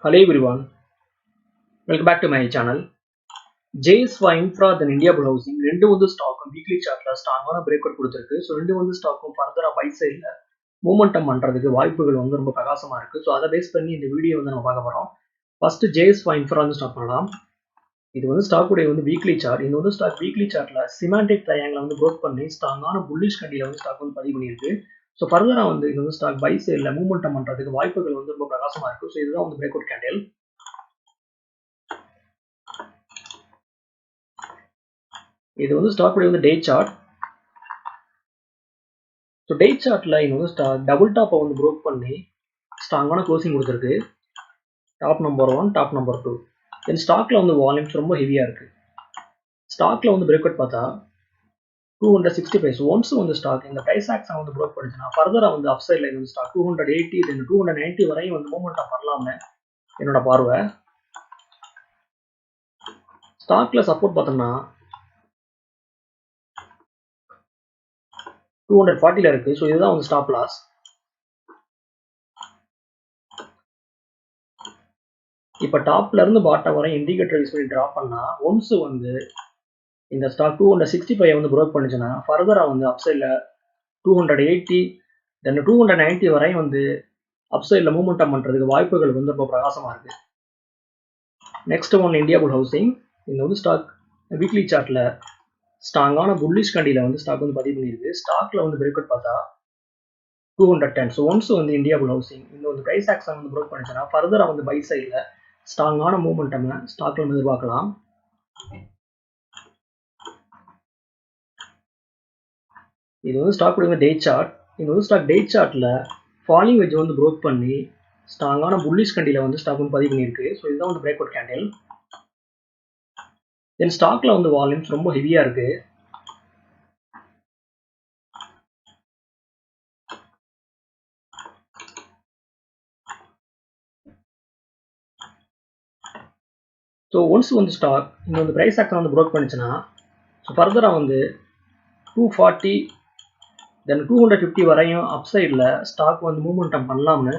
Hello everyone, welcome back to my channel. JSY Infra then India Bull Housing ரெண்டு வந்து ஸ்டாக்கும் weekly சார்ட்ல ஸ்ட்ராங்கான break out கொடுத்திருக்கு. So ரெண்டு வந்து ஸ்டாக்கும் ஃபர்தரா பை சைடில் மூமெண்டம் பண்றதுக்கு வாய்ப்புகள் வந்து ரொம்ப பிரகாசமா இருக்கு. ஸோ அதை பேஸ் பண்ணி இந்த வீடியோ வந்து நம்ம பார்க்க போறோம். ஃபர்ஸ்ட் JSY Infra வந்து ஸ்டார்ட் பண்ணலாம். இது வந்து ஸ்டாக்குடைய வந்து வீக்லி சார்ட். இந்த வந்து ஸ்டாக் வீக்லி சார்ட்ல சிமாண்டிக் ட்ரையாங்கிள் வந்து ப்ரோக் பண்ணி ஸ்ட்ராங்கான புல்லிஷ் கண்டியில வந்து ஸ்டாக் வந்து பதிவு பண்ணியிருக்கு. ஸோ ஃபர்தரா வந்து இது வந்து ஸ்டாக் பை சைடில் மூமெண்டம் பண்றதுக்கு வாய்ப்புகள் வந்து ரொம்ப பிரகாசமா இருக்கு. ஸோ இதுதான் வந்து பிரேக் அவுட் கேண்டில். இது வந்து ஸ்டாக் வந்து டே சார்ட். ஸோ டே சார்ட்ல இது வந்து ஸ்டாக் டபுள் டாப்பை வந்து ப்ரோக் பண்ணி ஸ்ட்ராங்கான க்ளோசிங் கொடுத்துருக்கு. Top number 1, top number 2. தென் ஸ்டாக்ல வந்து வால்யூம்ஸ் ரொம்ப ஹெவியா இருக்கு. ஸ்டாக்ல வந்து பிரேக் அவுட் பார்த்தா 265. ஒன்ஸ் வந்து ஸ்டாக் இந்த பிரைஸ் ஆக்ஷன் வந்து ப்ரோக் பண்ணிச்சுன்னா ஃபர்தரா வந்து அப் சைட்ல வந்து ஸ்டாக் 280 தென் 290 வரையும் வந்து மூவ்மெண்ட் பண்ணலாம்னு என்னோட பார்வை. ஸ்டாக்ல சப்போர்ட் பார்த்தோம்னா 240ல இருக்கு. ஸோ இதுதான் வந்து ஸ்டாப் லாஸ். இப்போ டாப்ல இருந்து பாட்டம் வரை இண்டிகேட்டர் யூஸ் பண்ணி டிராப் பண்ணா ஒன்ஸ் வந்து இந்த ஸ்டாக் 265 வந்து ப்ரோக் பண்ணுச்சுன்னா ஃபர்தரா வந்து அப்சைட்ல 280 தென் 290 வரையும் வந்து அப்சைட்ல மூவ்மெண்டம் பண்றதுக்கு வாய்ப்புகள் வந்து ரொம்ப பிரகாசமா இருக்கு. நெக்ஸ்ட் ஒன் இந்தியா புல் ஹவுசிங். இந்த வந்து ஸ்டாக் வீக்லி சார்ட்ல ஸ்ட்ராங்கான புல்லிஷ் கண்டியில வந்து ஸ்டாக் வந்து பதிவு பண்ணியிருக்கு. ஸ்டாக்ல வந்து பிரேக் அவுட் பார்த்தா 210. ஸோ ஒன்ஸ் வந்து இந்தியா புல் ஹவுசிங் இந்த வந்து பிரைஸ் ஆக்ஷன் வந்து ப்ரோக் பண்ணிச்சுன்னா ஃபர்தரா வந்து பை சைட்ல ஸ்ட்ராங்கான மூவ்மெண்டம் ஸ்டாக்ல வந்து எதிர்பார்க்கலாம். இது வந்து ஸ்டாக் டே சார்ட். இது வந்து ஸ்டாக் டே சார்ட்ல ஃபாலிங் வெட்ஜ் வந்து ப்ரோக் பண்ணி ஸ்ட்ராங்கான புல்லிஷ் கண்டியில வந்து ஸ்டாக் வந்து பதிவு பண்ணியிருக்கு. ஸோ இதுதான் வந்து பிரேக் அவுட் கேண்டில். தென் ஸ்டாக்ல வந்து வால்யூம்ஸ் ரொம்ப ஹெவியா இருக்கு. ஸோ ஒன்ஸ் வந்து ஸ்டாக் இந்த வந்து பிரைஸ் ஆக்ஷன் வந்து ப்ரோக் பண்ணிச்சுன்னா ஸோ ஃபர்தரா வந்து 240 தென் 250 வரையும் அப்சைடில் ஸ்டாக் வந்து மூவ்மெண்டம் பண்ணலாம்னு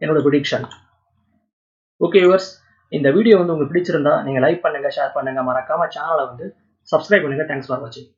என்னோட ப்ரெடிக்ஷன். ஓகே வியூவர்ஸ், இந்த வீடியோ வந்து உங்களுக்கு பிடிச்சிருந்தா நீங்கள் லைக் பண்ணுங்க, ஷேர் பண்ணுங்க, மறக்காம சேனலை வந்து சப்ஸ்கிரைப் பண்ணுங்க. தேங்க்ஸ் ஃபார் வாட்சிங்.